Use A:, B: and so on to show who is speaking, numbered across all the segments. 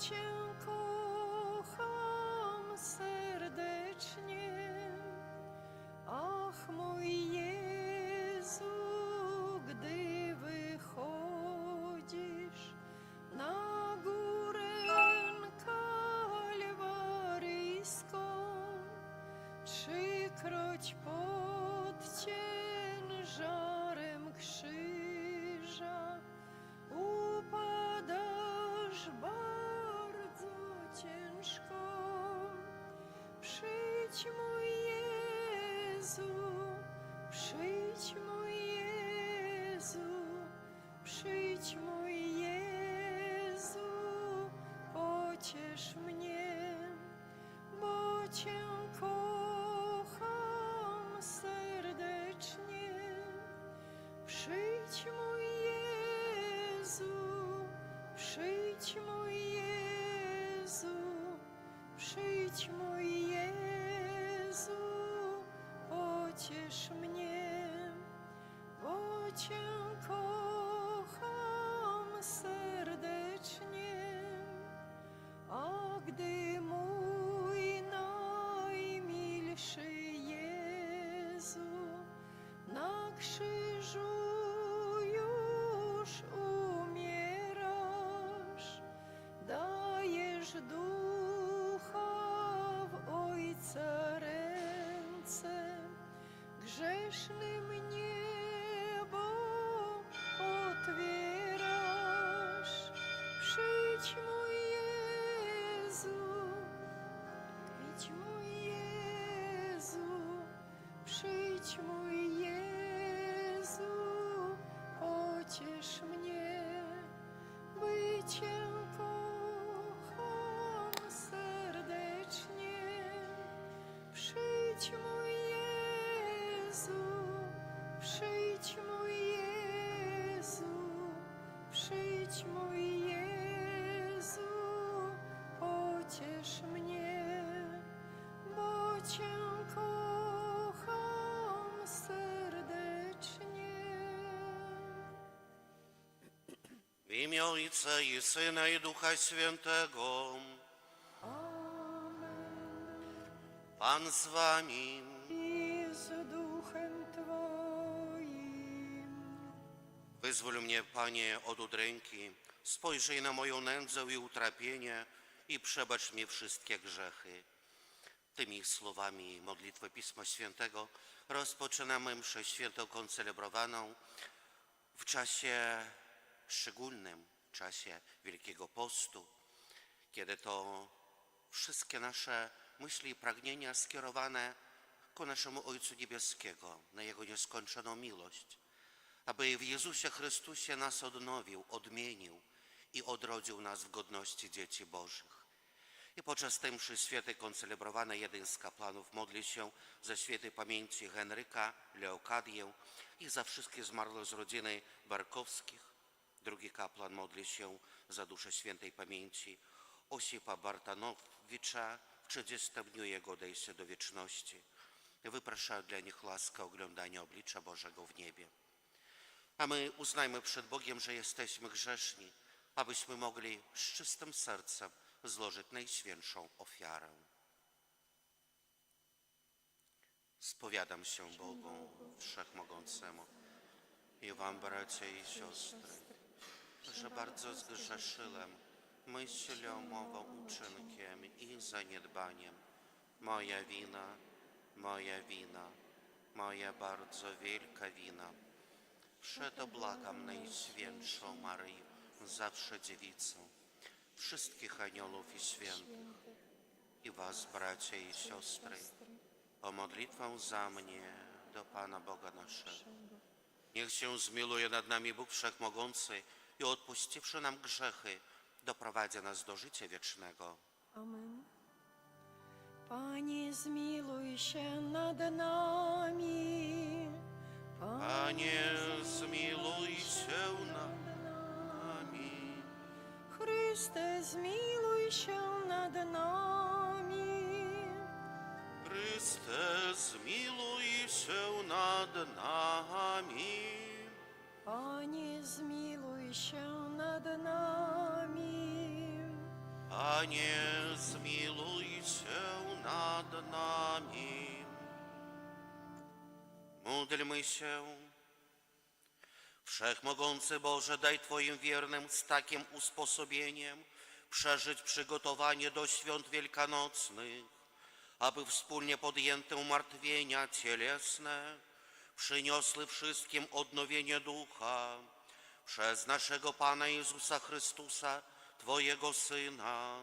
A: Cię kocham serdecznie. Ach, mój Jezu, gdy wychodzisz na górę kalwaryjską, trzykroć pod ciężarem krzyża upadasz bardzo ciężko. Przyjdź, mój Jezu, przyjdź, mój Jezu, przyjdź, mój Jezu, pociesz mnie, bo Cię kocham serdecznie. Przyjdź, mój Jezu, przyjdź, mój Jezu, przyjdź, mój Jezu, pociesz mnie, bo Cię kocham serdecznie. A gdy mój najmilszy Jezu na krzyżu już umierasz, dajesz ducha w Ojca ręce, grzesznym niebo otwierasz. Przyjdź, mój Jezu, przyjdź, mój Jezu, przyjdź, mój Jezu, pociesz mnie, by Cię kocham serdecznie. Przyjdź, mój Jezu, przyjdź, mój Jezu, przyjdź, mój Jezu, pociesz mnie, bo Cię kocham serdecznie.
B: W imię Ojca i Syna i Ducha Świętego. Pan z wami.
A: I z duchem Twoim.
B: Wyzwól mnie, Panie, od udręki, spojrzyj na moją nędzę i utrapienie i przebacz mi wszystkie grzechy. Tymi słowami modlitwy Pisma Świętego rozpoczynamy mszę świętą koncelebrowaną w czasie szczególnym, czasie Wielkiego Postu, kiedy to wszystkie nasze myśli i pragnienia skierowane ku naszemu Ojcu Niebieskiego, na Jego nieskończoną miłość, aby w Jezusie Chrystusie nas odnowił, odmienił i odrodził nas w godności dzieci Bożych. I podczas tej mszy świętej koncelebrowanej jeden z kaplanów modli się za świętej pamięci Henryka, Leokadię i za wszystkich zmarłych z rodziny Barkowskich. Drugi kaplan modli się za duszę świętej pamięci Osipa Bartanowicza w 30. dniu jego odejścia do wieczności. Wyprasza dla nich łaskę oglądania oblicza Bożego w niebie. A my uznajmy przed Bogiem, że jesteśmy grzeszni, abyśmy mogli z czystym sercem złożyć najświętszą ofiarę. Spowiadam się Bogu Wszechmogącemu i wam, bracia i siostry, że bardzo zgrzeszyłem myślą, mową, uczynkiem i zaniedbaniem. Moja wina, moja bardzo wielka wina. Przeto błagam Najświętszą Maryję, zawsze Dziewicę, wszystkich aniołów i świętych i was, bracia i siostry, o modlitwę za mnie do Pana Boga naszego. Niech się zmiłuje nad nami Bóg Wszechmogący i odpuściwszy nam grzechy, doprowadzi nas do życia wiecznego.
A: Amen. Panie, zmiłuj się nad nami.
B: Panie, zmiłuj się nad nami.
A: Chryste, zmiłuj się nad nami.
B: Chryste, zmiłuj się nad nami.
A: Panie, zmiłuj się nad nami.
B: Panie, zmiłuj się nad nami. Módlmy się. Wszechmogący Boże, daj Twoim wiernym z takim usposobieniem przeżyć przygotowanie do świąt wielkanocnych, aby wspólnie podjęte umartwienia cielesne przyniosły wszystkim odnowienie ducha przez naszego Pana Jezusa Chrystusa, Twojego Syna,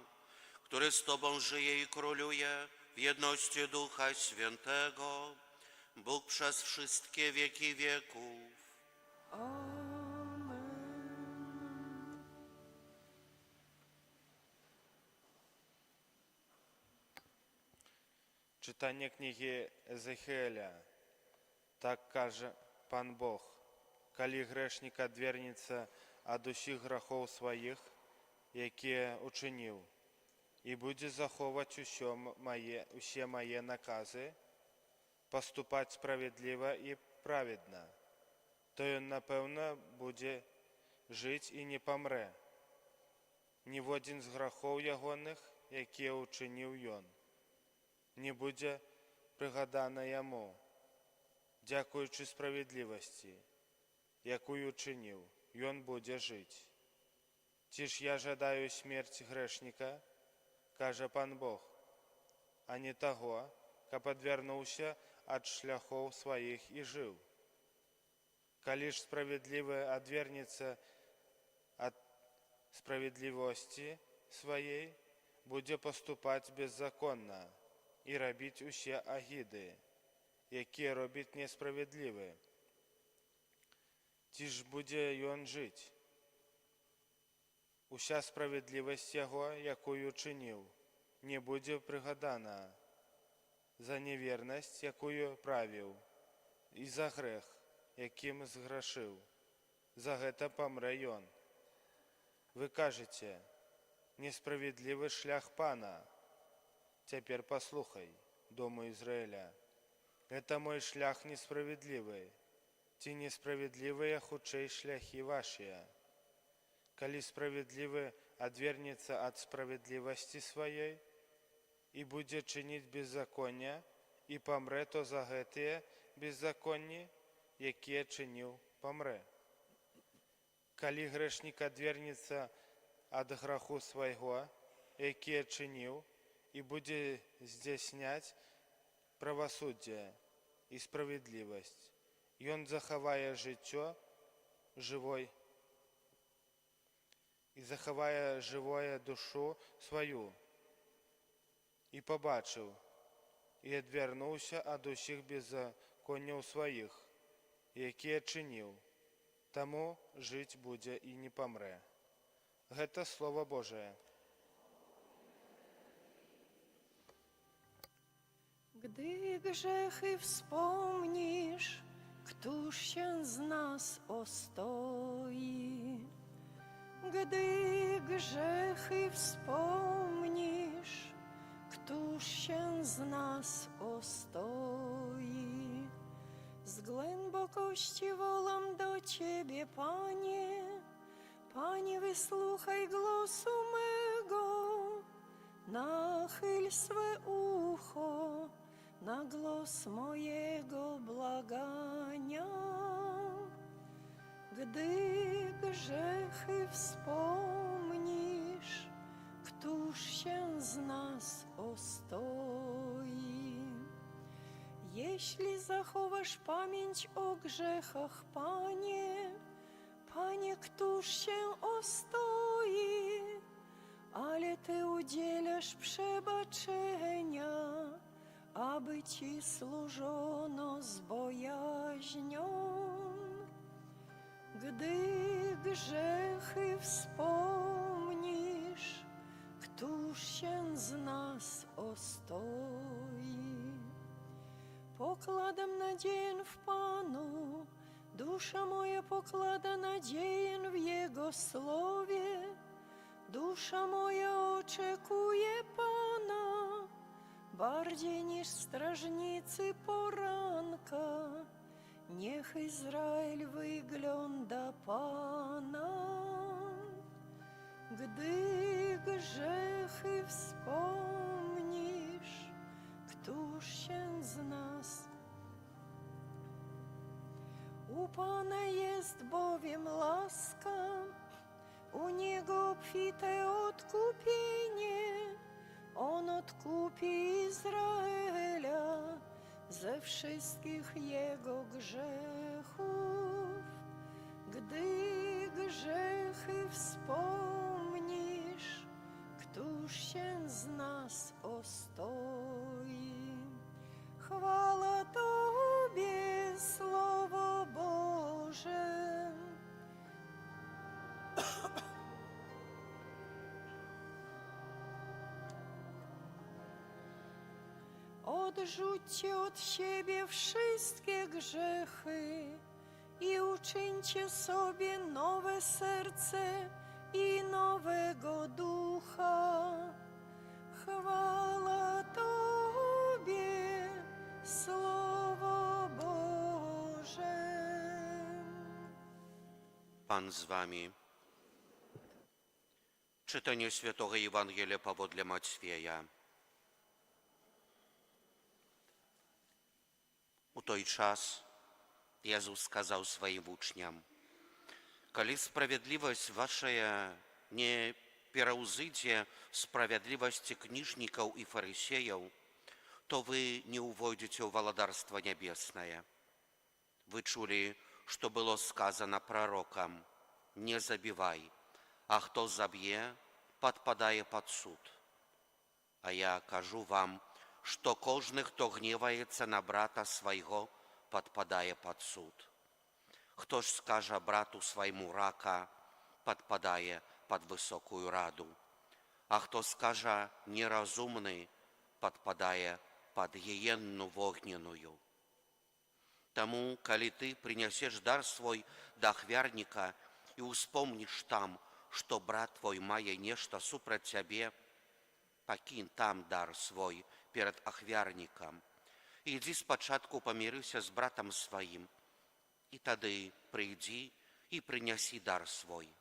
B: który z Tobą żyje i króluje w jedności Ducha Świętego, Bóg przez wszystkie wieki wieków.
A: Amen.
C: Читання книги Езехіеля. Так каже пан Бог: «Калі грешник адвернецца ад усіх грахоў сваіх, якія учыніў, і будзе захоўваць усе мае наказы, паступаць справядліва і праведна, то ён, напэўна, будзе жыць і не памрэ. Ніводзін з грахоў ягоных, якія ўчыніў ён, не будзе прыгадана яму, дзякуючы справядлівасці, якую чыніў, ён будзе жыць. Ці ж я жадаю смерць грэшніка, кажа пан Бог, а не таго, каб адвярнуўся ад шляхоў сваіх і жыў. Калі ж справядлівы адвернецца ад справядлівосці сваей, будзе паступаць беззаконна і рабіць усе агіды, якія робіць несправядлівы. Ці ж будзе ён жыць? Уся справядлівасць яго, якую чыніў, не будзе прыгадана за невернасць, якую правіў, і за грэх, якім зграшыў. За гэта памрэ ён. Вы кажаце: несправядлівы шлях Пана. Цяпер паслухай, дому Ізраіля. Гэта мой шлях несправядлівы. Ці несправядлівыя хутчэй шляхі вашыя? Калі справядлівы адвернецца ад справядлівасці сваёй і будзе чыніць беззаконне і памрэ, то за гэтыя беззаконні, якія чыніў, памрэ. Калі грэшнік адвернецца ад граху свайго, якія чыніў, і будзе здзяйсняць правасуддзе і справядлівасць, ён захавае жыццё жывой і захавае жывое душу сваю, і пабачыў, і адвярнуўся ад усіх беззаконняў сваіх, якія чыніў, таму жыць будзе і не памрэ». Гэта Слово Божие.
A: Gdy grzechy wspomnisz, któż się z nas ostoi? Gdy grzechy wspomnisz, któż się z nas ostoi? Z głębokości wołam do Ciebie, Panie, Panie, wysłuchaj głosu mego, nachyl swe ucho na głos mojego błagania. Gdy grzechy wspomnisz, któż się z nas ostoi? Jeśli zachowasz pamięć o grzechach, Panie, Panie, któż się ostoi? Ale Ty udzielasz przebaczenia, aby Ci służono z bojaźnią. Gdy grzechy wspomnisz, któż się z nas ostoi? Pokładam nadzieję w Panu, dusza moja pokłada nadzieję w Jego Słowie. Dusza moja oczekuje Pana, bardziej niż strażnicy poranka. Niech Izrael wygląda Pana. Gdy grzech Pana jest bowiem łaska, u Niego obfite odkupienie. On odkupi Izraela ze wszystkich jego grzechów. Gdy grzechy wspomnisz, któż się z nas ostoi? Chwała Tobie, Słowo Boże. Odrzućcie od siebie wszystkie grzechy i uczyńcie sobie nowe serce i nowego ducha. Chwała Tobie, Słowo Boże.
B: Pan z wami. Czytanie Świętego Ewangelii powodle Macieja. У той час Jezus сказал своим учням: «Коли справедливость ваша не переузыдзе справедливости книжников и фарисеев, то вы не увойдете в Владарство Небесное. Вы чули, что было сказано пророкам: не забивай, а кто забье, подпадает под суд. А я кажу вам, что кожный, кто гневается на брата своего, подпадает под суд. Кто ж скаже брату своему рака, подпадает под высокую раду. А кто скаже неразумный, подпадает под гиенну вогненную. Тому, коли ты принесешь дар свой до ахвярника и успомнишь там, что брат твой мае нечто супроть тебе, покинь там дар свой перед ахвярником. Иди спочатку помирися с братом своим, и тады приди и принеси дар свой.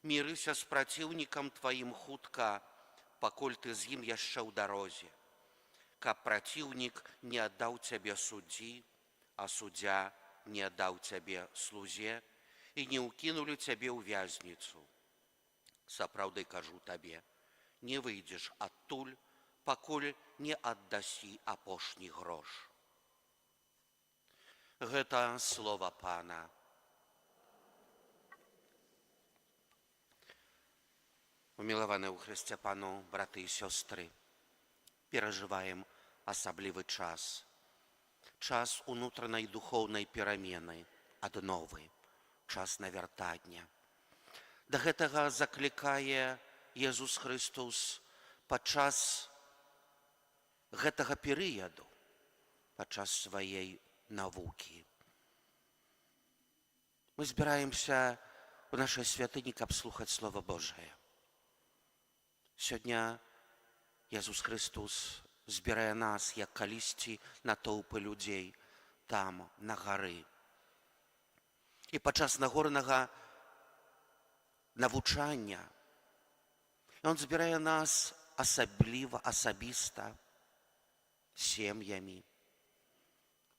B: Мирися с противником твоим хутка, поколь ты з ім яшчэ ў дарозе. Каб противник не отдал тебе судьи, а судья не отдал тебе слузе, и не укинули тебе ў вязницу. Сапраўды кажу табе, не выйдешь оттуль, пакуль не аддасі апошні грош. Гэта слова Пана. Умілаваныя ў Хрысце Пану, браты і сёстры, перажываем асаблівы час. Час унутранай духоўнай перамены, адновы, час навяртання. Да гэтага заклікае Езус Христос падчас гэтага перыяду, падчас сваей навукі. Мы збіраемся ў нашай святыні, каб слухаць Слова Божае. Сёння Езус Христос збірае нас, як калісьці, натоўпы людзей там, на гары. І падчас нагорнага навучання Ён збірае нас асабіста, сем'ямі,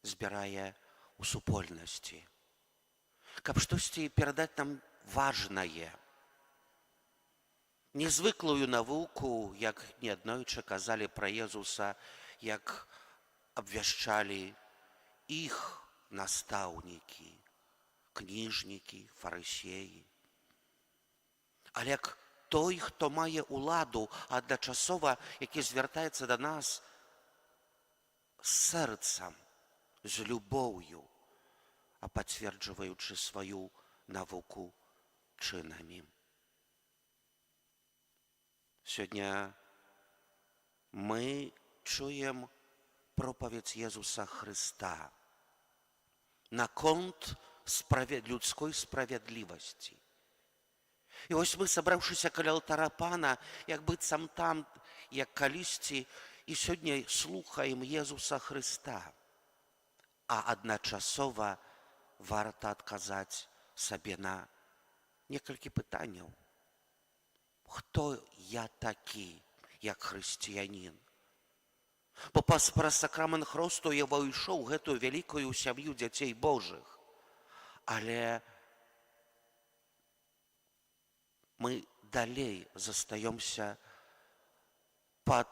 B: збірае ў супольнасці, каб штосьці перадаць нам важнае, незвыклую навуку, як неаднойчы казалі пра Езуса, як абвяшчалі іх настаўнікі, кніжнікі, фарысеі. Але як той, хто мае ўладу, адначасова, які звяртаецца да нас з сэрцам, з любоўю, а пацверджваючы сваю навуку чынамі. Сёння мы чуем пропаведь Езуса Хрыста наконт людской справядлівасці. І вось мы, сабраўшыся каля алтара Пана, як быццам там, як калісьці, і сёння слухаем Езуса Хрыста. А адначасова варта адказаць сабе на некалькі пытанняў. Хто я такі, як хрысціянін? Бо праз сакрамент хросту я ўвайшоў гэтую вялікую сям'ю дзяцей Божых. Але мы далей застаёмся пад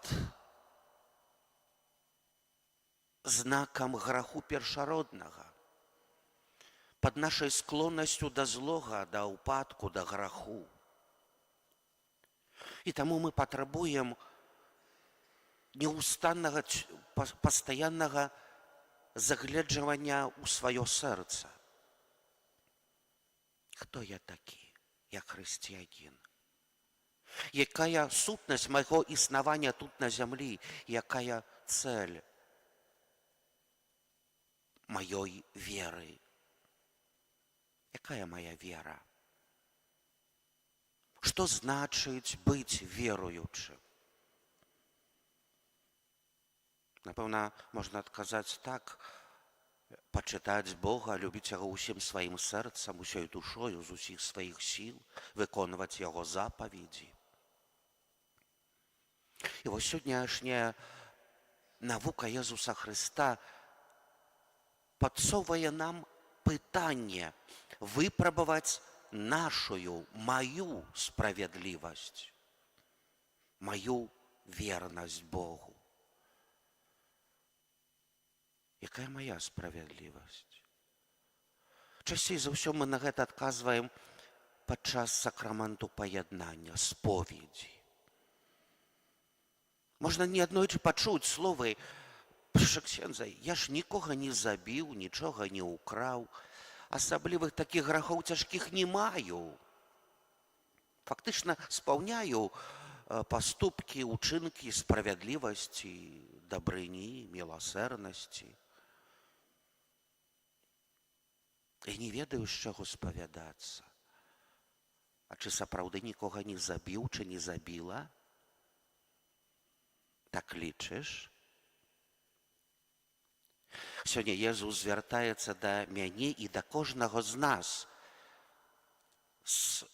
B: знакам граху першароднага, пад нашай склоннасцю да злога, да ўпадку, да граху. І таму мы патрабуем неустаннага, пастаяннага загледжвання ў сваё сэрца. Хто я такі, як хрысціянін? Якая сутнасць майго існавання тут на зямлі? Якая цэль маёй веры? Якая моя вера? Што значыць быць веруючым? Напэўна, можна адказаць так: пачытаць Бога, любіць яго ўсім сваім сэрцам, усёй душою, з усіх сваіх сіл, выконваць яго запаведзі. І вось сённяшняя навука Езуса Хрыста падсоўвае нам пытанне выпрабаваць нашую, маю справядлівасць, маю вернасць Богу. Якая моя справядлівасць? Часцей за ўсё мы на гэта адказваем падчас сакраменту паяднання, споведзі. Можна неаднойчы пачуць словы: «Праша ксяндза, я ж нікога не забіў, нічога не ўкраў, асаблівых такіх грахоў цяжкіх не маю. Фактычна спаўняю паступкі, учынкі справядлівасці, дабрыні, міласэрнасці. І не ведаю, з чаго спавядацца. А чи сапраўды нікога не забіў, чи не забіла? Так лічыш?» Сёння Езус звяртаецца да мяне і да кожнага з нас з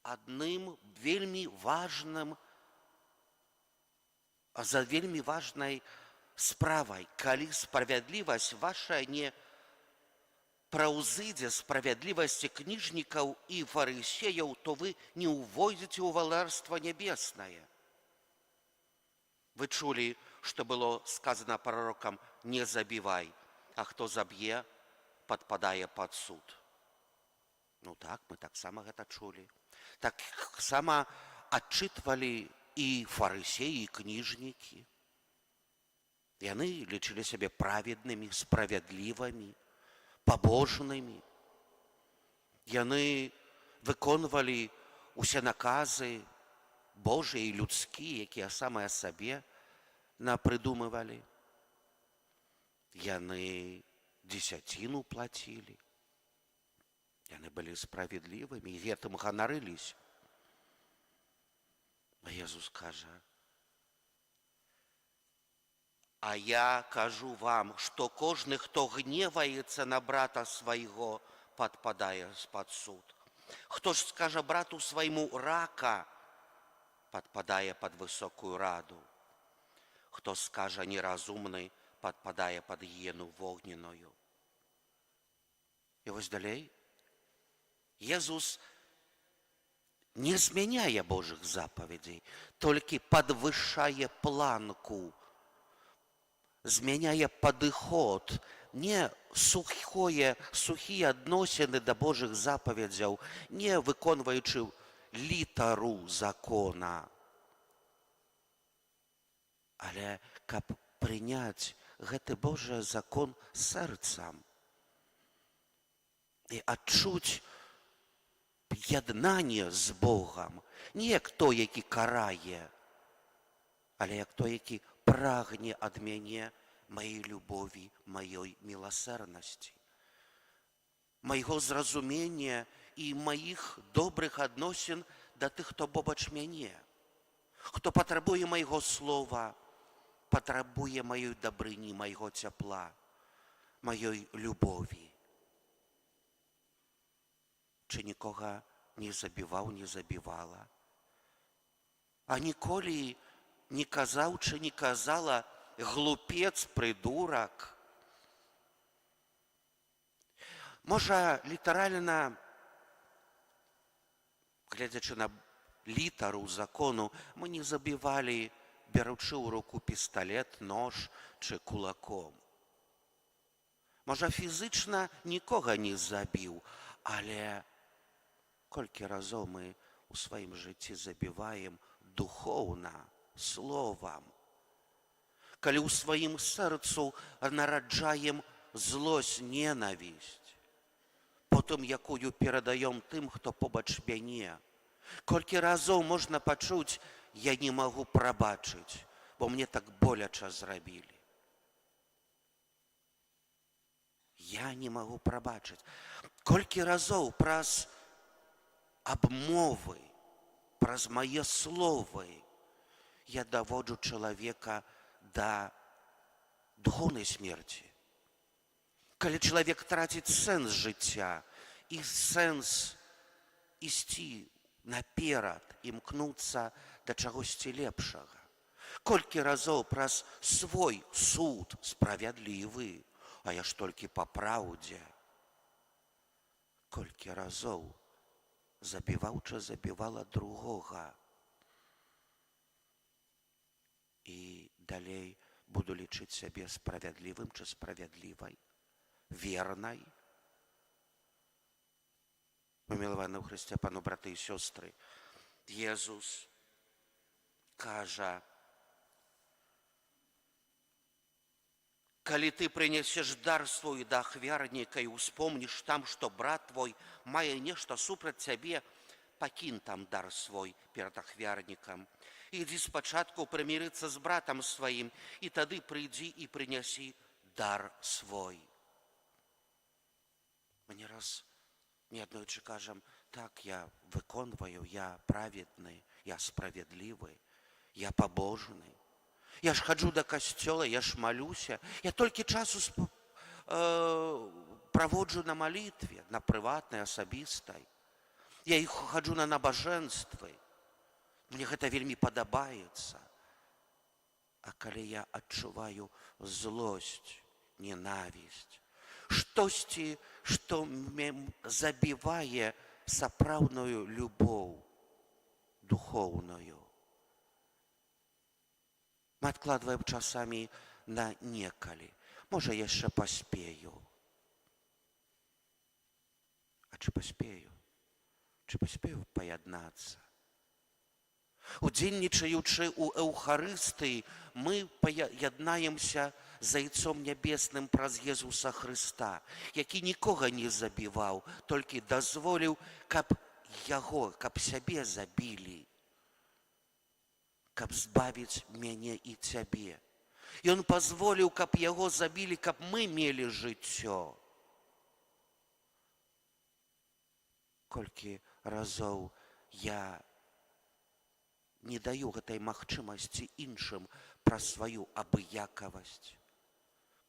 B: адным вельмі важным, за вельмі важнай справай. Калі справядлівасць ваша не праўзыдзе справядлівасці кніжнікаў і фарысеяў, то вы не ўвойдзеце ў Валарства Нябеснае. Вы чулі, што было сказано пророкам: «Не забівай, а хто заб'е, падпадае пад суд». Ну так, мы таксама гэта чулі. Таксама адчытвалі і фарысеі, і кніжнікі. Яны лічылі сябе праведнымі, справядлівымі, пабожнымі. Яны выконвалі усе наказы Божыя і людскія, якія самыя сабе напрыдумывалі. Яны дзесяціну плацілі. Яны былі справядлівымі і гэтым ганарыліся. А Езус кажа: «А я кажу вам, што кожны, хто гневаецца на брата свайго, падпадае пад суд. Хто ж скажа брату свайму рака, падпадае пад высокую раду. Хто скажа неразумны, падпадае пад гіену вогненную». І вось далей Езус не змяняе Божых запаведзей, толькі падвышае планку, змяняе падыход, не сухія адносіны да Божых запаведзяў, не выконваючы літару закона, але каб прыняць гэты Божы закон сэрцам і адчуць яднанне з Богам, не як той, які карае, але як той, які прагне ад мяне маёй любові, маёй міласэрнасці, майго зразумення і маіх добрых адносін да тых, хто побач мяне, хто патрабуе майго слова, патрабуе маёй дабрыні, майго цяпла, маёй любові. Чи нікога не забіваў, не забівала? А ніколі не казаў, чи не казала: «Глупец, придурак». Можа, літаральна, глядзячы на літару закону, мы не забівалі, беручы ў руку пісталет, нож чи кулаком. Можа, фізычна нікога не забіў, але колькі разоў мы у сваім жыцці забіваем духоўна, словам. Калі ў сваім сэрцу нараджаем злосць, ненавісць, потым якую перадаём тым, хто побач мяне. Колькі разоў можна пачуць, я не магу прабачыць, бо мне так боляча зрабілі. Я не магу прабачыць. Колькі разоў праз абмовы, праз мае словы я даводжу чалавека да духоўнай смерці. Калі чалавек траціць сэнс жыцця і сэнс ісці наперад, імкнуцца да чагосьці лепшага. Колькі разоў праз свой суд справядлівы, а я ж толькі па праўдзе. Колькі разоў забіваўча забівала другога. І далей буду лічыць сябе справядлівым чи справядлівай, вернай. Помиловані у Христе, пану брати і сестри, Єсус каже, калі ты прынесеш дар свой да ахвярніка і успомніш там, што брат твой мае нешта супраць цябе, пакінь там дар свой перад ахвярнікам. Ідзі спачатку прымірыцца з братам сваім, і тады прыйдзі і прынясі дар свой. Мы не раз неаднойчы кажам, так, я выконваю, я праведны, я справядлівы, я пабожны. Я ж хаджу да касцёла, я ж малюся. Я толькі часу праводжу на малітве, на прыватнай, асабістай. Я хаджу на набажэнствы. Мне гэта вельмі падабаецца. А калі я адчуваю злосць, ненавісць, штосьці, што забівае сапраўдную любоў духоўную, мы адкладваем часамі на некалі. Можа, яшчэ паспею. А чи паспею? Чи паспею паяднацца? Удзельнічаючы ў Эўхарыстыі, мы паяднаемся з Айцом Нябесным праз Езуса Хрыста, які нікога не забіваў, толькі дазволіў, каб яго, каб сябе забілі, каб збавіць мяне і цябе. Ён пазволіў, каб яго забілі, каб мы мелі жыццё. Колькі разоў я не даю гэтай магчымасці іншым праз сваю абыякавасць,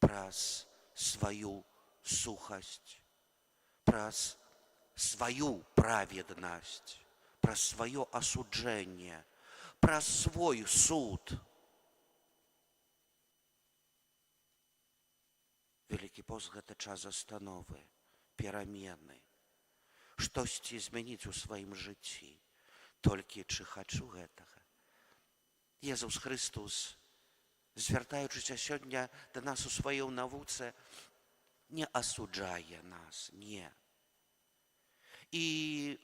B: праз сваю сухасць, праз сваю праведнасць, праз сваё асуджэнне, праз свой суд. Вялікі пост – гэта час застановы, перамены, штосьці змяніць у сваім жыцці. Толькі чи хачу гэтага. Езус Христос, звяртаючыся сёння да нас у сваёй навуцы, не асуджае нас, не. І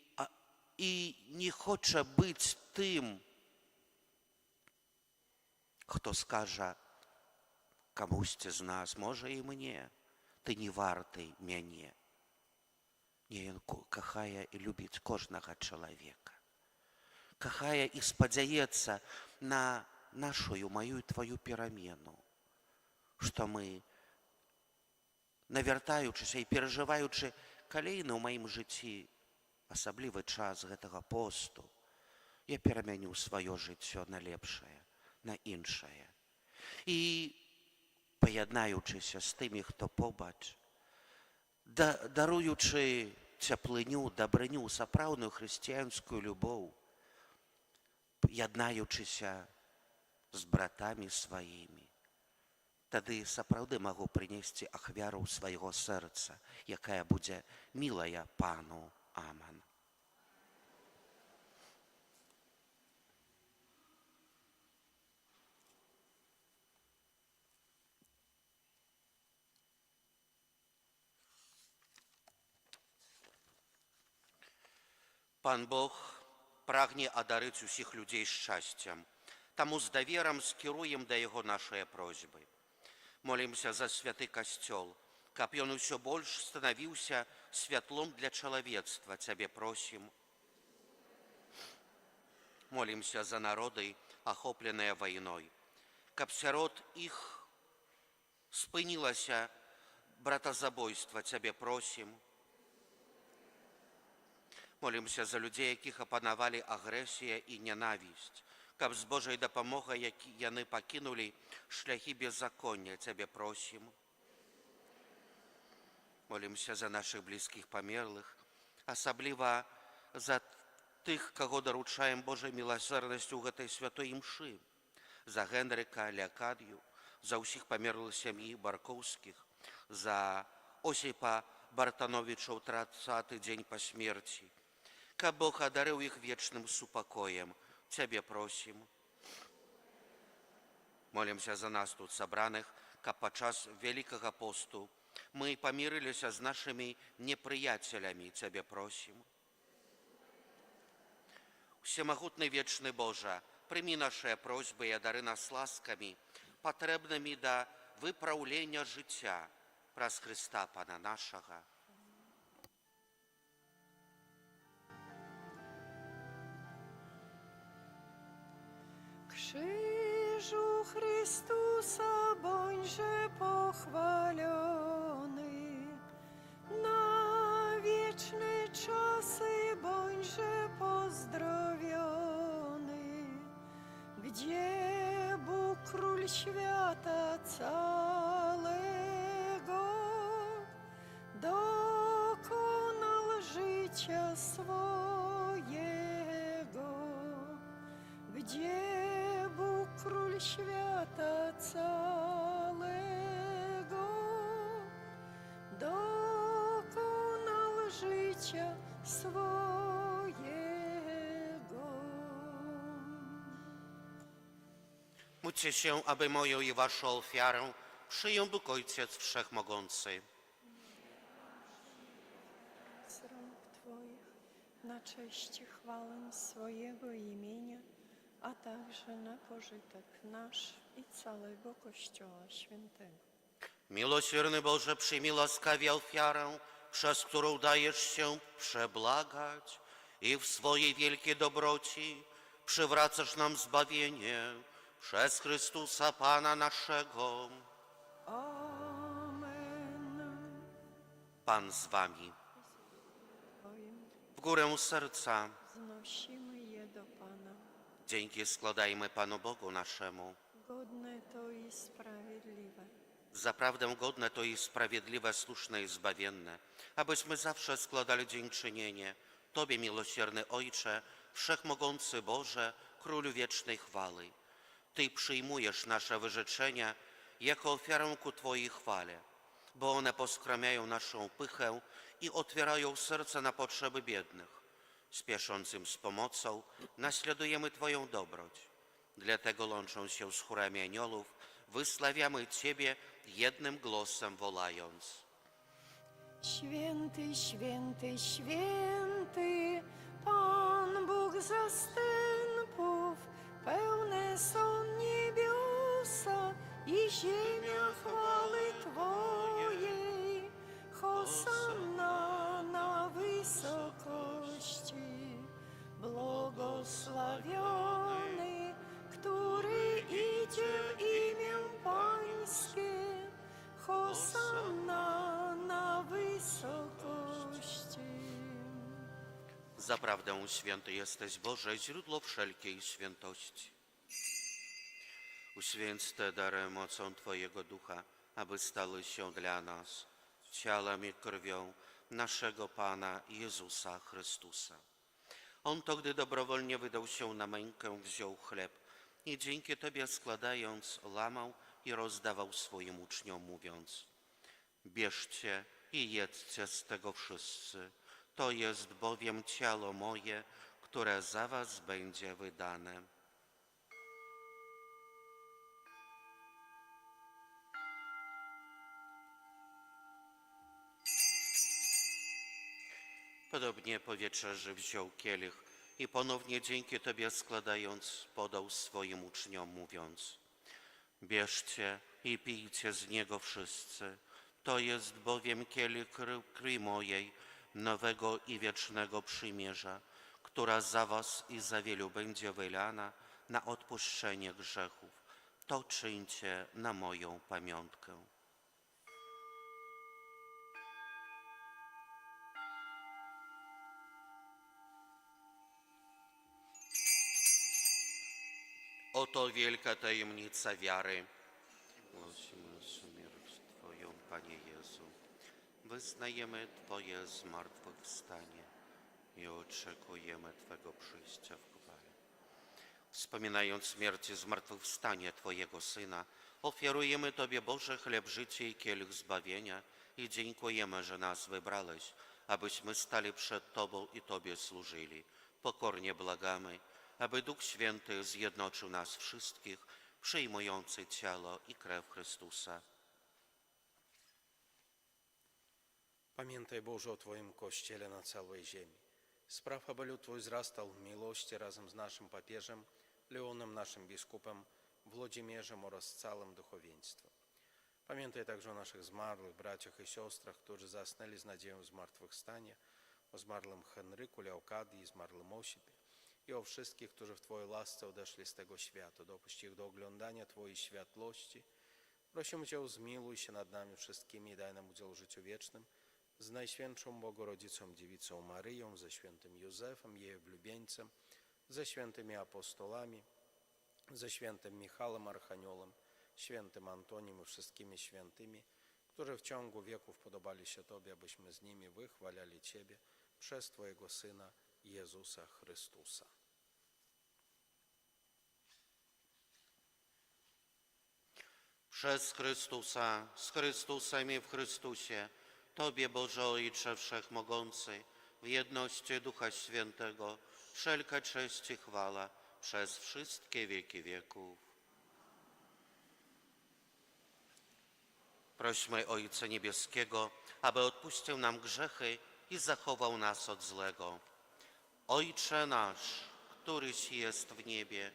B: не хоча быць тым, хто скажа камусьці з нас, можа і мне, ты не варты мяне. Не, ён кахае і любіць кожнага чалавека. Кахае і спадзяецца на нашую, маю і твою перамену, што мы, навяртаючыся і перажываючы калейны ў маім жыцці асаблівы час гэтага посту, я перамяню сваё жыццё на лепшае, на іншае. І паяднаючыся з тымі, хто побач, даруючы цяплыню, дабрыню, сапраўдную хрысціянскую любоў, яднаючыся з братамі сваімі, Тады сапраўды магу прынесці ахвяру свайго сэрца, якая будзе мілая Пану. Аман. Пан Бог прагне адарыць усіх людзей шчасцем, таму з даверам скіруем да Яго нашыя просьбы. Молімся за святы касцёл, каб ён усё больш станавіўся святлом для чалавецтва, Цябе просім. Молімся за народы, ахопленыя вайной, каб сярод іх спынілася братазабойства, Цябе просім. Молімся за людзей, якіх апанавалі агрэсія і нянавісць, каб з Божай дапамогай яны пакінулі шляхі беззаконня, Цябе просім. Молімся за нашых блізкіх памерлых, асабліва за тых, каго даручаем Божай міласэрнасцю ў гэтай святой імшы, за Генрыка, Леакадію, за ўсіх памерлых сям'і Баркоўскіх, за Осіпа Бартановіча ў 30-й дзень па смерці, каб Бог адарыў іх вечным супакоем, Цябе просім. Молімся за нас тут сабраных, каб падчас Вялікага посту мы памірыліся з нашымі непрыяцелямі, Цябе просім. Всемагутны вечны Божа, прымі нашыя просьбы і адары нас ласкамі, патрэбнымі да выпраўлення жыцця праз Хрыста Пана нашага.
A: Krzyżu Chrystusa bądźże pochwalony, na wieczne czasy bądźże pozdrowiony, gdzie Bóg Król świata całego dokonał życia swojego, gdzie Bóg Król świata całego dokonał życia swojego.
B: Módlcie się, aby moją i waszą ofiarę przyjął Bóg Ojciec Wszechmogący.
A: Z rąk Twoich na cześć i chwałę swojego imienia, a także na pożytek nasz i całego Kościoła Świętego.
B: Miłosierny Boże, przyjmij łaskawie ofiarę, przez którą dajesz się przebłagać i w swojej wielkiej dobroci przywracasz nam zbawienie przez Chrystusa Pana naszego.
A: Amen.
B: Pan z wami.
A: Twoim
B: W górę serca
A: znosimy je do Pana.
B: dzięki składajmy Panu Bogu naszemu.
A: Godne to i sprawiedliwe.
B: Zaprawdę godne to i sprawiedliwe, słuszne i zbawienne, abyśmy zawsze składali dziękczynienie Tobie, miłosierny Ojcze, Wszechmogący Boże, Królu wiecznej chwały. Ty przyjmujesz nasze wyrzeczenia jako ofiarę ku Twojej chwale, bo one poskramiają naszą pychę i otwierają serce na potrzeby biednych. Spieszącym z pomocą naśladujemy Twoją dobroć. Dlatego łącząc się z chórami aniołów, wysławiamy Ciebie jednym głosem wołając.
A: Święty, święty, święty, Pan Bóg zastępów, pełne są niebiosa i ziemia chwały Twojej. Hosanna na wysokości, błogosławiony, który idzie w imię Pańskie. Hosanna na wysokości.
B: Zaprawdę święty jesteś Boże, źródło wszelkiej świętości. Uświęć te dary mocą Twojego Ducha, aby stały się dla nas ciałem i krwią naszego Pana Jezusa Chrystusa. On to, gdy dobrowolnie wydał się na mękę, wziął chleb i dzięki Tobie składając, łamał i rozdawał swoim uczniom, mówiąc: bierzcie i jedzcie z tego wszyscy, to jest bowiem ciało moje, które za was będzie wydane. Podobnie po wieczerzy wziął kielich i ponownie dzięki Tobie składając podał swoim uczniom, mówiąc: bierzcie i pijcie z niego wszyscy, to jest bowiem kielich krwi mojej, nowego i wiecznego przymierza, która za was i za wielu będzie wylana na odpuszczenie grzechów. To czyńcie na moją pamiątkę. Oto wielka tajemnica wiary. Głosimy śmierć Twoją, Panie Jezu. Wyznajemy Twoje zmartwychwstanie i oczekujemy Twego przyjścia w chwale. Wspominając śmierć i zmartwychwstanie Twojego Syna, ofiarujemy Tobie, Boże, chleb życia i kielich zbawienia i dziękujemy, że nas wybrałeś, abyśmy stali przed Tobą i Tobie służyli. Pokornie błagamy, aby Duch Święty zjednoczył nas wszystkich, przyjmujący ciało i krew Chrystusa.
D: Pamiętaj, Boże, o Twoim Kościele na całej ziemi. Spraw, aby lud Twój wzrastał w miłości razem z naszym papieżem, Leonem, naszym biskupem, Włodzimierzem oraz całym duchowieństwem. Pamiętaj także o naszych zmarłych braciach i siostrach, którzy zasnęli z nadzieją zmartwychwstania, o zmarłym Henryku, Leokadii i zmarłym Osipie i o wszystkich, którzy w Twojej łasce odeszli z tego świata. Dopuść ich do oglądania Twojej światłości. Prosimy Cię, zmiłuj się nad nami wszystkimi i daj nam udział w życiu wiecznym z Najświętszą Bogorodzicą Dziewicą Maryją, ze świętym Józefem, jej oblubieńcem, ze świętymi apostolami, ze świętym Michałem Archaniołem, świętym Antoniem i wszystkimi świętymi, którzy w ciągu wieków podobali się Tobie, abyśmy z nimi wychwalali Ciebie przez Twojego Syna Jezusa Chrystusa.
B: Przez Chrystusa, z Chrystusem i w Chrystusie, Tobie, Boże Ojcze Wszechmogący, w jedności Ducha Świętego, wszelka cześć i chwała przez wszystkie wieki wieków. Prośmy Ojca Niebieskiego, aby odpuścił nam grzechy i zachował nas od złego. Ojcze nasz, któryś jest w niebie,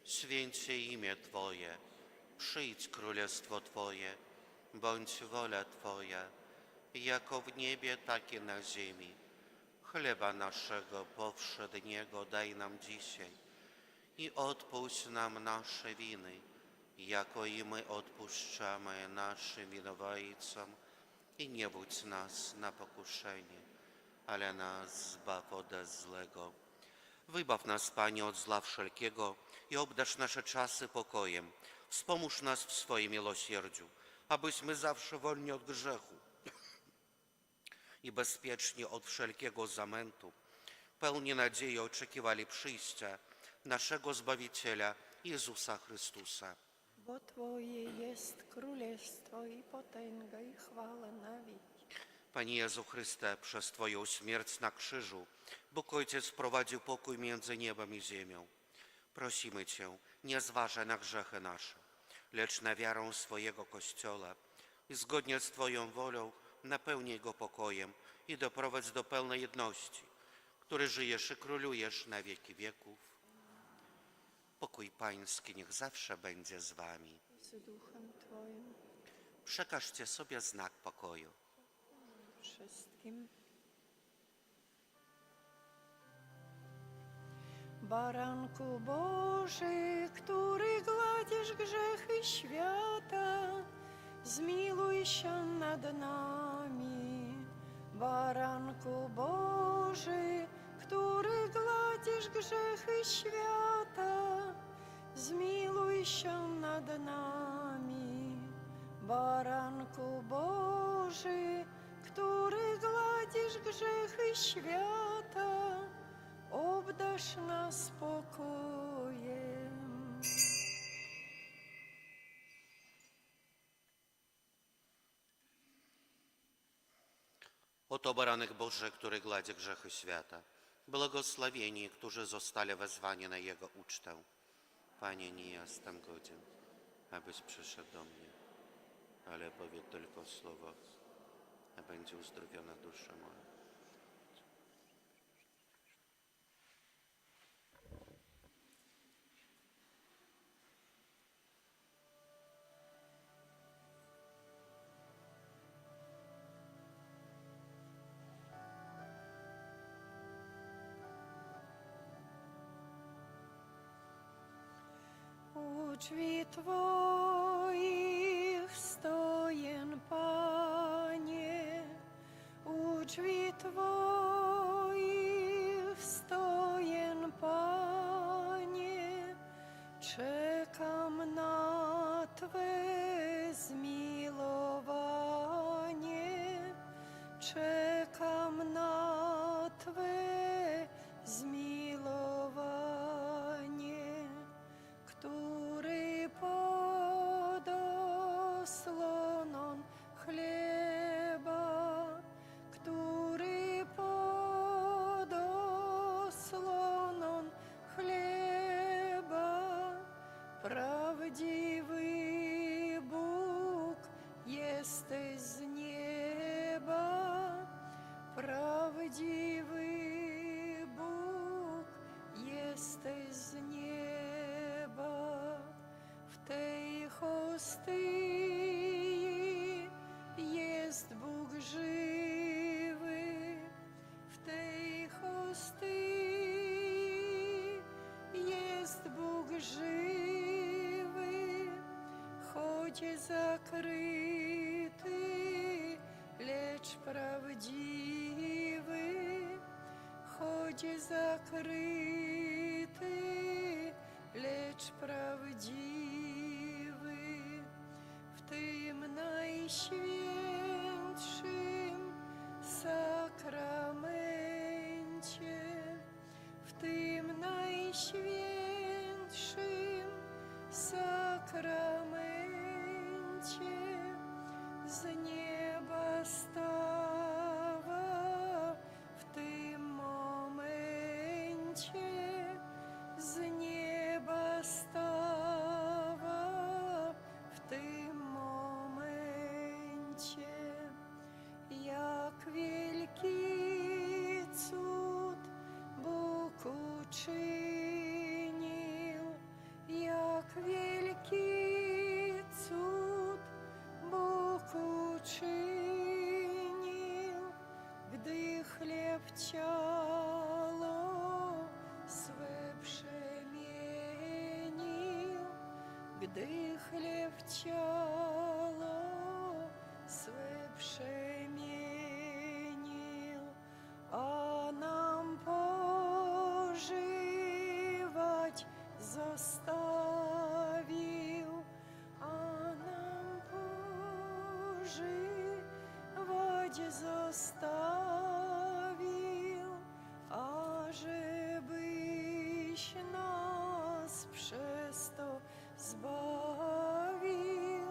B: święć się imię Twoje, przyjdź królestwo Twoje, bądź wola Twoja, jako w niebie, tak i na ziemi. Chleba naszego powszedniego daj nam dzisiaj i odpuść nam nasze winy, jako i my odpuszczamy naszym winowajcom, i nie wódź nas na pokuszenie, ale nas zbaw ode złego. Wybaw nas, Panie, od zła wszelkiego i obdarz nasze czasy pokojem. Wspomóż nas w swoim miłosierdziu, abyśmy zawsze wolni od grzechu i bezpiecznie od wszelkiego zamętu, pełni nadziei oczekiwali przyjścia naszego Zbawiciela Jezusa Chrystusa.
A: Bo Twoje jest królestwo i potęga i chwała na wieki.
B: Panie Jezu Chryste, przez Twoją śmierć na krzyżu Bóg Ojciec wprowadził pokój między niebem i ziemią. Prosimy Cię, nie zważaj na grzechy nasze, lecz na wiarę swojego Kościoła i zgodnie z Twoją wolą napełnij go pokojem i doprowadź do pełnej jedności, który żyjesz i królujesz na wieki wieków. Pokój Pański niech zawsze będzie z Wami.
A: Z duchem Twoim
B: Przekażcie sobie znak pokoju.
A: wszystkim. Baranku Boży, który gładzisz grzechy świata, zmiłuj się nad nami. Baranku Boży, który gładzisz grzechy świata, zmiłuj się nad nami. Baranku Boży, który gładzisz grzechy świata, obdarz nas pokojem.
B: Oto baranek Boży, który gladzi grzechy świata. Błogosławieni, którzy zostali wezwani na Jego ucztę. Panie, nie jestem godzien, abyś przyszedł do mnie, ale powiedz tylko słowo, a będzie uzdrowiona dusza moja.
A: U drzwi Twoich stoję, Panie, u drzwi Twoich stoję, Panie, czekam na Twe zmiłowanie, czekam na Twe zmiłowanie, który pod osłoną chleba, który pod osłoną chleba, prawdziwy Bóg jesteś z nieba, prawdziwy Bóg jesteś z nieba. W tej hostyi jest Bóg żywy, w tej hostyi jest Bóg żywy, choć zakryty, lecz prawdziwy, choć zakryty, lecz prawdziwy. W tym najświętszym sakramencie, w tym najświętszym sakramencie z nieba stawa, w tym momencie z nieba stawa, w tym momencie. Jak wielki cud Bóg uczynił, jak wielki cud Bóg uczynił, gdy chleb ciało swe przemienił, gdy chleb ciało swe przemienił, a nam pożywać zostawił, a nam pożywać zostawił, ażebyś nas przez to zbawił,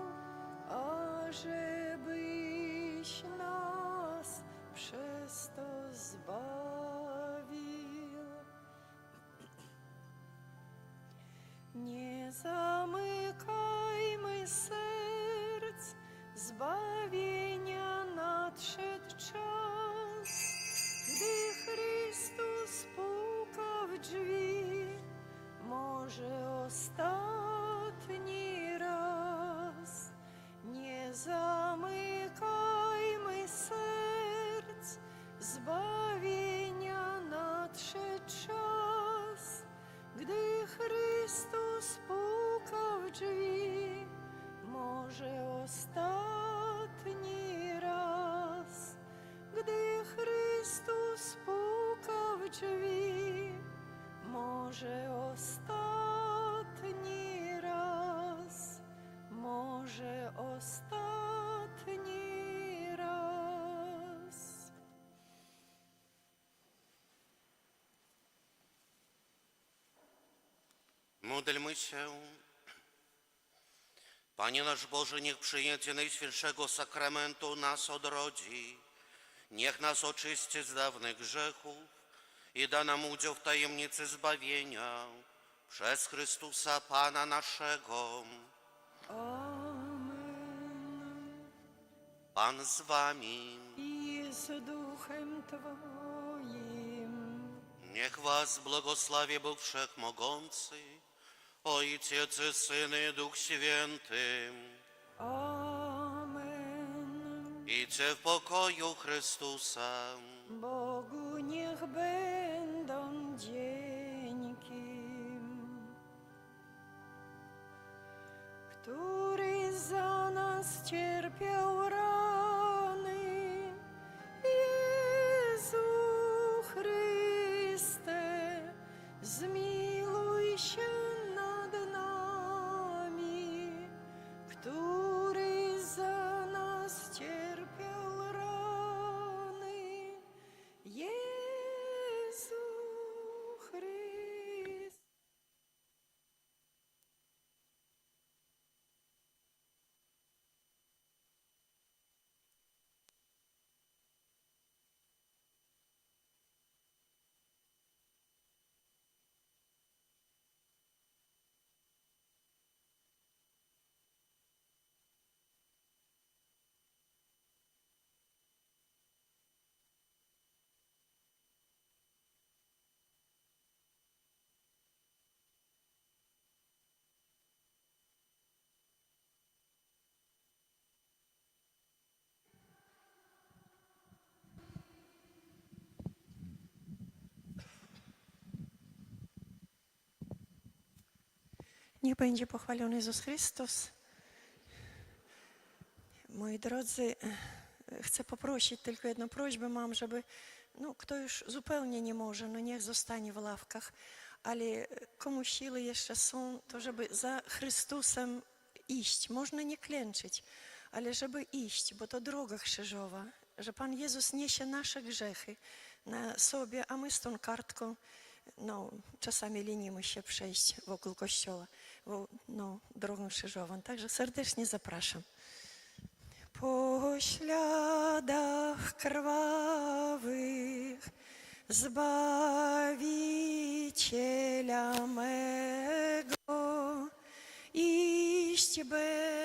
A: ażebyś nas przez to zbawił. Nie zamykajmy serc, zbawienia nadszedł czas, gdy Chrystus puka w drzwi, może ostatni raz. Nie zamykajmy serc, zbawienia nadszedł czas, gdy Chrystus puka w drzwi, może ostatni raz. Gdy Chrystus puka w drzwi, może ostatni raz, może ostatni raz.
B: Módlmy się. Panie nasz Boże, niech przyjęcie Najświętszego Sakramentu nas odrodzi Niech nas oczyści z dawnych grzechów i da nam udział w tajemnicy zbawienia przez Chrystusa Pana naszego.
A: Amen.
B: Pan z wami.
A: I z duchem Twoim.
B: Niech was błogosławi Bóg Wszechmogący, Ojciec i Syn i Duch Święty.
A: Amen.
B: Idźcie w pokoju Chrystusa.
A: Bogu niech będą dzięki, który za nas cierpiał rany. Jezu Chryste, zmiłuj się nad nami, który za nas cierpiał rany. Jezu Chryste. Niech będzie pochwalony Jezus Chrystus. Moi drodzy, chcę poprosić, tylko jedną prośbę mam, żeby, kto już zupełnie nie może, niech zostanie w ławkach, ale komu siły jeszcze są, to żeby za Chrystusem iść. Można nie klęczyć, ale żeby iść, bo to droga krzyżowa, że Pan Jezus niesie nasze grzechy na sobie, a my z tą kartką czasami lenimy się przejść wokół kościoła, drogą krzyżową. Także serdecznie zapraszam. Po śladach krwawych Zbawiciela mego iść będę.